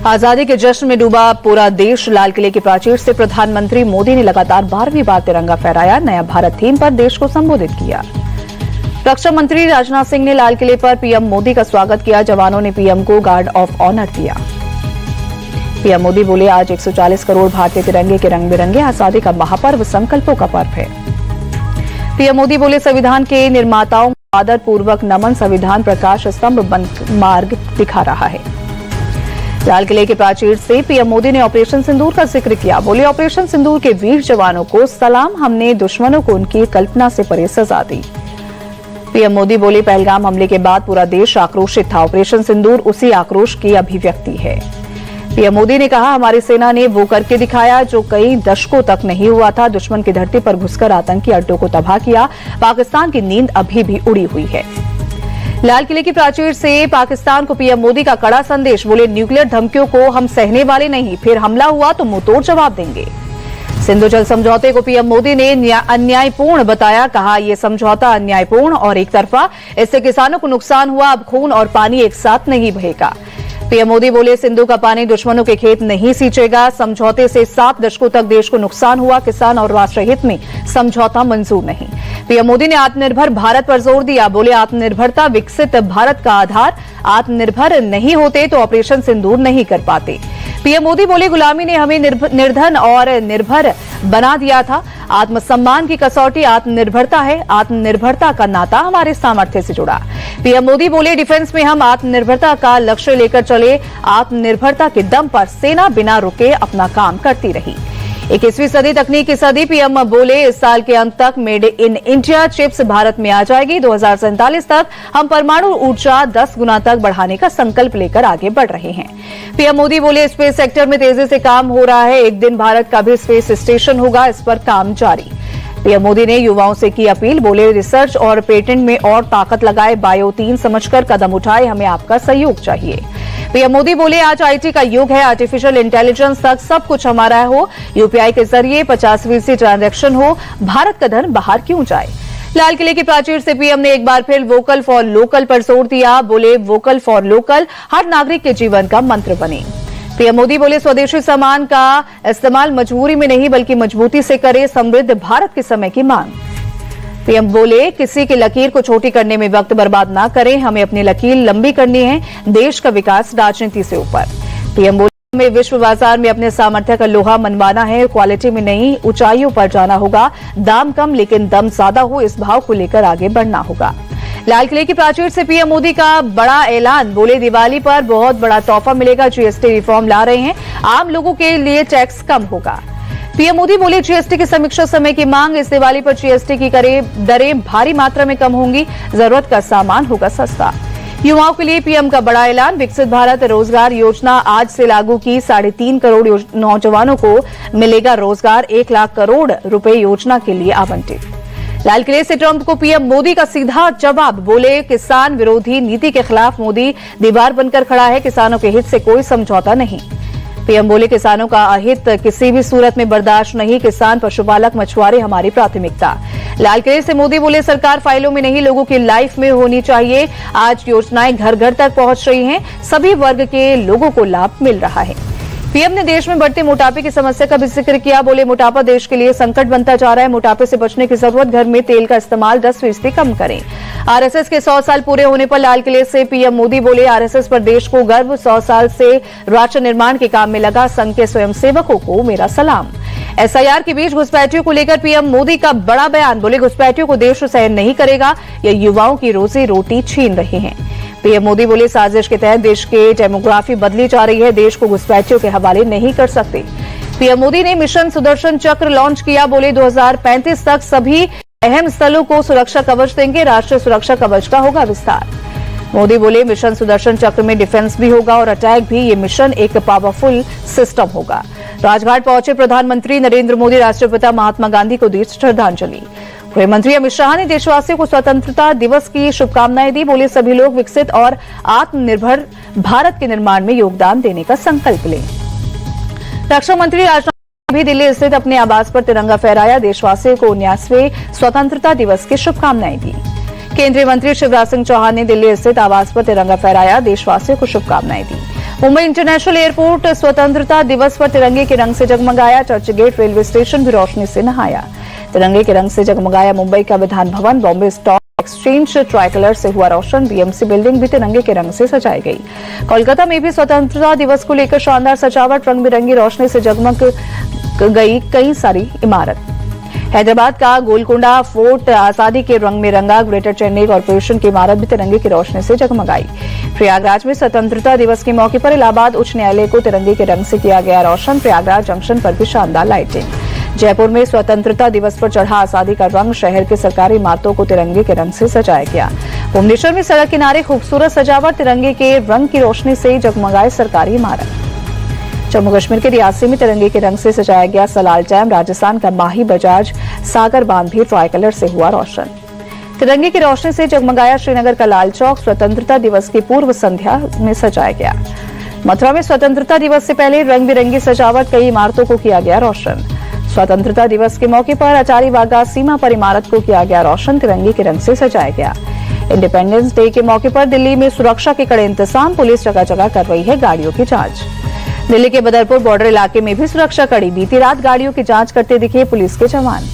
आजादी के जश्न में डूबा पूरा देश। लाल किले की प्राचीर से प्रधानमंत्री मोदी ने लगातार 12वीं बार तिरंगा फहराया। नया भारत थीम पर देश को संबोधित किया। रक्षा मंत्री राजनाथ सिंह ने लाल किले पर पीएम मोदी का स्वागत किया। जवानों ने पीएम को गार्ड ऑफ ऑनर दिया। पीएम मोदी बोले, आज 140 करोड़ भारतीय तिरंगे के रंग बिरंगे। आजादी का महापर्व संकल्पों का पर्व है। पीएम मोदी बोले, संविधान के निर्माताओं को आदर पूर्वक नमन। संविधान प्रकाश स्तंभ बन मार्ग दिखा रहा है। लाल किले के प्राचीर से पीएम मोदी ने ऑपरेशन सिंदूर का जिक्र किया। बोले, ऑपरेशन सिंदूर के वीर जवानों को सलाम। हमने दुश्मनों को उनकी कल्पना से परे सजा दी। पीएम मोदी बोले, पहलगाम हमले के बाद पूरा देश आक्रोशित था। ऑपरेशन सिंदूर उसी आक्रोश की अभिव्यक्ति है। पीएम मोदी ने कहा, हमारी सेना ने वो करके दिखाया जो कई दशकों तक नहीं हुआ था। दुश्मन की धरती पर घुसकर आतंकी अड्डों को तबाह किया। पाकिस्तान की नींद अभी भी उड़ी हुई है। लाल किले की प्राचीर से पाकिस्तान को पीएम मोदी का कड़ा संदेश। बोले, न्यूक्लियर धमकियों को हम सहने वाले नहीं। फिर हमला हुआ तो मुंहतोड़ जवाब देंगे। सिंधु जल समझौते को पीएम मोदी ने अन्यायपूर्ण बताया। कहा, यह समझौता अन्यायपूर्ण और एक तरफा। इससे किसानों को नुकसान हुआ। अब खून और पानी एक साथ नहीं बहेगा। पीएम मोदी बोले, सिंधु का पानी दुश्मनों के खेत नहीं सींचेगा। समझौते से 7 दशकों तक देश को नुकसान हुआ। किसान और राष्ट्र हित में समझौता मंजूर नहीं। पीएम मोदी ने आत्मनिर्भर भारत पर जोर दिया। बोले, आत्मनिर्भरता विकसित भारत का आधार। आत्मनिर्भर नहीं होते तो ऑपरेशन सिंदूर नहीं कर पाते। पीएम मोदी बोले, गुलामी ने हमें निर्धन और निर्भर बना दिया था। आत्मसम्मान की कसौटी आत्मनिर्भरता है। आत्मनिर्भरता का नाता हमारे सामर्थ्य से जुड़ा। पीएम मोदी बोले, डिफेंस में हम आत्मनिर्भरता का लक्ष्य लेकर चले। आत्मनिर्भरता के दम पर सेना बिना रुके अपना काम करती रही। 21वीं सदी तकनीक की सदी। पीएम बोले, इस साल के अंत तक made in India chips Bharat में आ जाएगी। 2047 तक हम परमाणु ऊर्जा 10 गुना तक बढ़ाने का संकल्प लेकर आगे बढ़ रहे हैं। पीएम मोदी बोले, स्पेस सेक्टर में तेजी से काम हो रहा है। एक दिन भारत का भी स्पेस स्टेशन होगा। इस पर काम जारी। पीएम मोदी ने युवाओं से की अपील। बोले, रिसर्च और पेटेंट में और ताकत लगाए। बायो 3 समझकर कदम उठाए। हमें आपका सहयोग चाहिए। पीएम मोदी बोले, आज आईटी का युग है। आर्टिफिशियल इंटेलिजेंस तक सब कुछ हमारा हो। यूपीआई के जरिए 50% ट्रांजैक्शन हो। भारत का धन बाहर क्यों जाए। लाल किले की प्राचीर से पीएम ने एक बार फिर वोकल फॉर लोकल पर जोर दिया। बोले, वोकल फॉर लोकल हर नागरिक के जीवन का मंत्र बने। पीएम मोदी बोले, स्वदेशी सामान का इस्तेमाल मजबूरी में नहीं बल्कि मजबूती से करे। समृद्ध भारत के समय की मांग। पीएम बोले, किसी की लकीर को छोटी करने में वक्त बर्बाद ना करें। हमें अपनी लकीर लंबी करनी है। देश का विकास राजनीति से ऊपर। पीएम बोले, हमें विश्व बाजार में अपने सामर्थ्य का लोहा मनवाना है। क्वालिटी में नहीं, ऊंचाइयों पर जाना होगा। दाम कम लेकिन दम ज्यादा हो, इस भाव को लेकर आगे बढ़ना होगा। लाल किले की प्राचीर से पीएम मोदी का बड़ा ऐलान। बोले, दिवाली पर बहुत बड़ा तोहफा मिलेगा। जीएसटी रिफॉर्म ला रहे हैं। आम लोगों के लिए टैक्स कम होगा। पीएम मोदी बोले, जीएसटी की समीक्षा समय की मांग। इस दिवाली पर जीएसटी की दरें भारी मात्रा में कम होंगी। जरूरत का सामान होगा सस्ता। युवाओं के लिए पीएम का बड़ा ऐलान। विकसित भारत रोजगार योजना आज से लागू की। 3.5 करोड़ नौजवानों को मिलेगा रोजगार। 1 लाख करोड़ रुपए योजना के लिए आवंटित। लाल किले से ट्रंप को पीएम मोदी का सीधा जवाब। बोले, किसान विरोधी नीति के खिलाफ मोदी दीवार बनकर खड़ा है। किसानों के हित से कोई समझौता नहीं। पीएम बोले, किसानों का अहित किसी भी सूरत में बर्दाश्त नहीं। किसान, पशुपालक, मछुआरे हमारी प्राथमिकता। लाल किले से मोदी बोले, सरकार फाइलों में नहीं लोगों की लाइफ में होनी चाहिए। आज योजनाएं घर घर तक पहुंच रही हैं। सभी वर्ग के लोगों को लाभ मिल रहा है। पीएम ने देश में बढ़ते मोटापे की समस्या का भी जिक्र किया। बोले, मोटापा देश के लिए संकट बनता जा रहा है। मोटापे से बचने की जरूरत। घर में तेल का इस्तेमाल 10% कम करें। आरएसएस के 100 साल पूरे होने पर लाल किले से पीएम मोदी बोले, आरएसएस पर देश को गर्व। 100 साल से राष्ट्र निर्माण के काम में लगा संघ के स्वयंसेवकों को मेरा सलाम। एसआईआर के बीच घुसपैठियों को लेकर पीएम मोदी का बड़ा बयान। बोले, घुसपैठियों को देश सहन नहीं करेगा। ये युवाओं की रोजी रोटी छीन रहे हैं। पीएम मोदी बोले, साजिश के तहत देश की डेमोग्राफी बदली जा रही है। देश को घुसपैठियों के हवाले नहीं कर सकते। पीएम मोदी ने मिशन सुदर्शन चक्र लॉन्च किया। बोले, 2035 तक सभी अहम स्थलों को सुरक्षा कवच देंगे। राष्ट्रीय सुरक्षा कवच का होगा विस्तार। मोदी बोले, मिशन सुदर्शन चक्र में डिफेंस भी होगा और अटैक भी। ये मिशन एक पावरफुल सिस्टम होगा। राजघाट पहुंचे प्रधानमंत्री नरेंद्र मोदी। राष्ट्रपिता महात्मा गांधी को दी श्रद्धांजलि। गृहमंत्री अमित शाह ने देशवासियों को स्वतंत्रता दिवस की शुभकामनाएं दी। बोले, सभी लोग विकसित और आत्मनिर्भर भारत के निर्माण में योगदान देने का संकल्प लें। रक्षा मंत्री राजनाथ सिंह भी दिल्ली स्थित अपने आवास पर तिरंगा फहराया। देशवासियों को 19वें स्वतंत्रता दिवस की शुभकामनाएं दी। केंद्रीय मंत्री शिवराज सिंह चौहान ने दिल्ली स्थित आवास पर तिरंगा फहराया। देशवासियों को शुभकामनाएं दी। मुंबई इंटरनेशनल एयरपोर्ट स्वतंत्रता दिवस पर तिरंगे के रंग से जगमगाया। चर्च गेट रेलवे स्टेशन भी रोशनी से नहाया। तिरंगे के रंग से जगमगाया मुंबई का Vidhan Bhavan. Bombay stock exchange try colour से हुआ रोशन। बीएमसी बिल्डिंग भी तिरंगे के रंग से सजाई गई। कोलकाता में भी स्वतंत्रता दिवस को लेकर शानदार सजावट। रंग बिरंगी रोशनी से जगमग गई कई सारी इमारत। हैदराबाद का गोलकोंडा फोर्ट आजादी के रंग में रंगा। ग्रेटर चेन्नई कॉर्पोरेशन की इमारत भी तिरंगे की रोशनी से जगमगाई। प्रयागराज में स्वतंत्रता दिवस के मौके पर इलाहाबाद उच्च न्यायालय को तिरंगे के रंग से किया गया रोशन। प्रयागराज जंक्शन पर भी शानदार लाइटिंग। जयपुर में स्वतंत्रता दिवस पर चढ़ा आजादी का रंग। शहर के सरकारी इमारतों को तिरंगे के रंग से सजाया गया। भुवनेश्वर में सड़क किनारे खूबसूरत सजावट। तिरंगे के रंग की रोशनी से जगमगाए सरकारी इमारत। जम्मू कश्मीर के रियासी में तिरंगे के रंग से सजाया गया सलाल डैम। राजस्थान का माही बजाज सागर बांध भी ट्राई कलर से हुआ रोशन। तिरंगे की रोशनी से जगमगाया श्रीनगर का लाल चौक। स्वतंत्रता दिवस की पूर्व संध्या में सजाया गया। मथुरा में स्वतंत्रता दिवस से पहले रंग बिरंगी सजावट। कई इमारतों को किया गया रोशन। स्वतंत्रता दिवस के मौके पर अचारी वाघा सीमा पर इमारत को किया गया रोशन। तिरंगे के रंग से सजाया गया। इंडिपेंडेंस डे के मौके पर दिल्ली में सुरक्षा के कड़े इंतजाम। पुलिस जगह जगह कर रही है गाड़ियों की जांच। दिल्ली के बदरपुर बॉर्डर इलाके में भी सुरक्षा कड़ी। बीती रात गाड़ियों की जांच करते दिखे पुलिस के जवान।